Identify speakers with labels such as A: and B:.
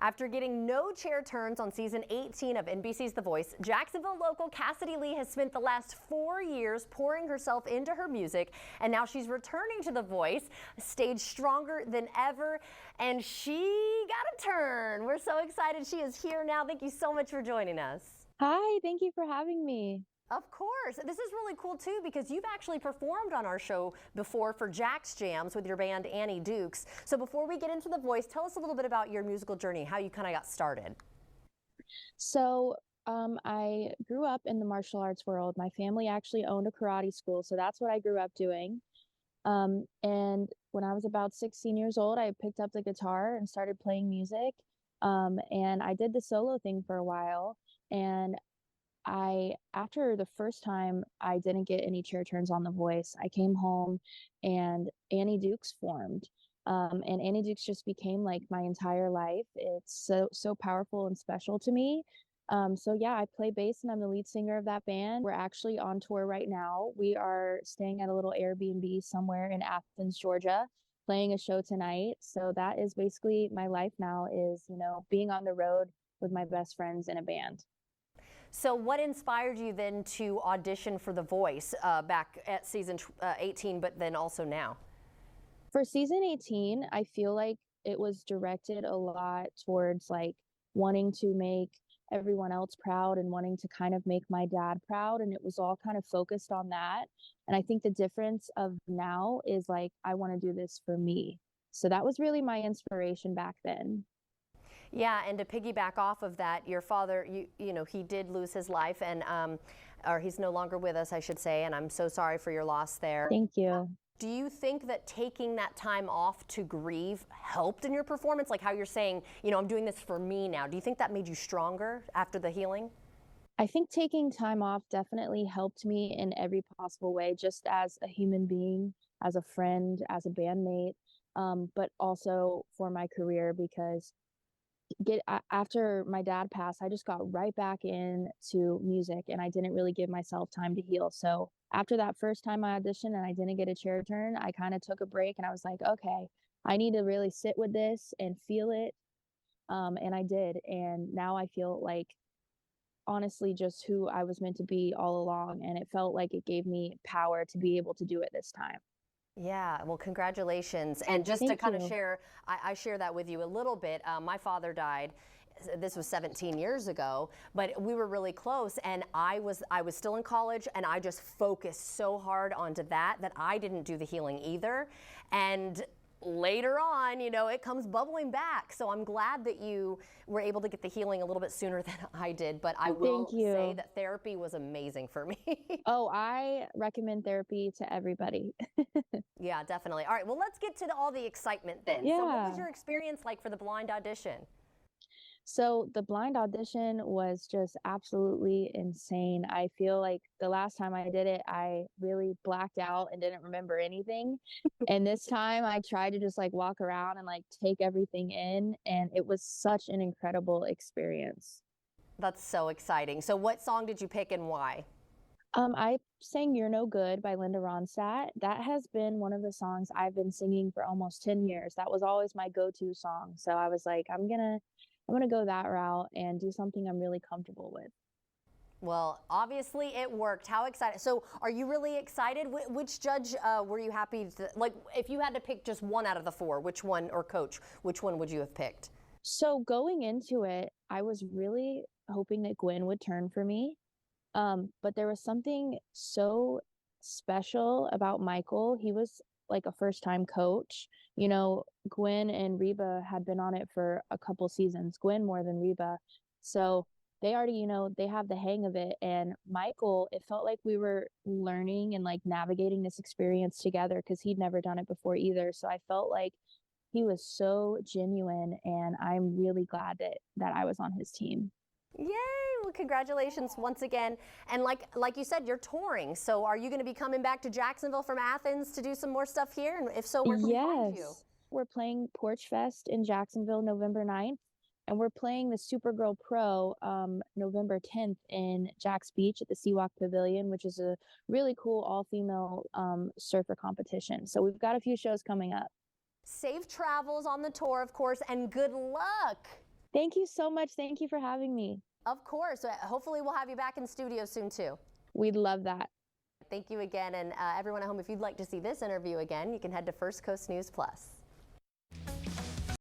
A: After getting no chair turns on season 18 of NBC's The Voice, Jacksonville local Cassidy Lee has spent the last 4 years pouring herself into her music, and now she's returning to The Voice, stage stronger than ever, and she got a turn. We're so excited she is here now. Thank you so much for joining us.
B: Hi, thank you for having me.
A: Of course. This is really cool too because you've actually performed on our show before for Jack's Jams with your band Annie Dukes. So before we get into The Voice, tell us a little bit about your musical journey, how you kind of got started.
B: So, I grew up in the martial arts world. My family actually owned a karate school, so that's what I grew up doing. And when I was about 16 years old, I picked up the guitar and started playing music. And I did the solo thing for a while. And after the first time I didn't get any chair turns on The Voice, I came home and Annie Dukes formed. And Annie Dukes just became like my entire life. It's so powerful and special to me. So yeah, I play bass and I'm the lead singer of that band. We're actually on tour right now. We are staying at a little Airbnb somewhere in Athens, Georgia, playing a show tonight. So that is basically my life now, is, being on the road with my best friends in a band.
A: So what inspired you then to audition for The Voice back at season 18, but then also now?
B: For season 18, I feel like it was directed a lot towards like wanting to make everyone else proud and wanting to kind of make my dad proud. And it was all kind of focused on that. And I think the difference of now is like, I want to do this for me. So that was really my inspiration back then.
A: Yeah, and to piggyback off of that, your father, he did lose his life, and or he's no longer with us, I should say, and I'm so sorry for your loss there.
B: Thank you.
A: Do you think that taking that time off to grieve helped in your performance? Like how you're saying, I'm doing this for me now. Do you think that made you stronger after the healing?
B: I think taking time off definitely helped me in every possible way, just as a human being, as a friend, as a bandmate, but also for my career because after my dad passed, I just got right back into music and I didn't really give myself time to heal. So after that first time I auditioned and I didn't get a chair turn, I kind of took a break and I was like, okay, I need to really sit with this and feel it. And I did. And now I feel like honestly just who I was meant to be all along. And it felt like it gave me power to be able to do it this time.
A: Yeah, well, congratulations. And just to kind of share, I share that with you a little bit. My father died. This was 17 years ago, but we were really close, and I was still in college, and I just focused so hard onto that I didn't do the healing either. And later on, it comes bubbling back. So I'm glad that you were able to get the healing a little bit sooner than I did. But I will say that therapy was amazing for me.
B: Oh, I recommend therapy to everybody.
A: Yeah, definitely. All right, well, let's get to all the excitement then.
B: Yeah.
A: So what was your experience like for the blind audition?
B: So the blind audition was just absolutely insane. I feel like the last time I did it, I really blacked out and didn't remember anything. And this time I tried to just like walk around and like take everything in. And it was such an incredible experience.
A: That's so exciting. So what song did you pick and why?
B: I sang You're No Good by Linda Ronstadt. That has been one of the songs I've been singing for almost 10 years. That was always my go-to song. So I was like, I'm gonna go that route and do something I'm really comfortable with.
A: Well, obviously it worked. How excited. So are you really excited? Which judge were you happy to, like, if you had to pick just one out of the four, which one, or coach, which one would you have picked?
B: So going into it, I was really hoping that Gwen would turn for me. But there was something so special about Michael. He was like a first time coach. Gwen and Reba had been on it for a couple seasons, Gwen more than Reba. So they already, they have the hang of it. And Michael, it felt like we were learning and like navigating this experience together because he'd never done it before either. So I felt like he was so genuine, and I'm really glad that I was on his team.
A: Yay! Well, congratulations once again. And like you said, you're touring. So are you going to be coming back to Jacksonville from Athens to do some more stuff here? And if so, where can we find you?
B: We're playing Porch Fest in Jacksonville November 9th. And we're playing the Supergirl Pro November 10th in Jax Beach at the Seawalk Pavilion, which is a really cool all-female surfer competition. So we've got a few shows coming up.
A: Safe travels on the tour, of course, and good luck.
B: Thank you so much. Thank you for having me.
A: Of course. Hopefully we'll have you back in studio soon too.
B: We'd love that.
A: Thank you again. And everyone at home, if you'd like to see this interview again, you can head to First Coast News Plus.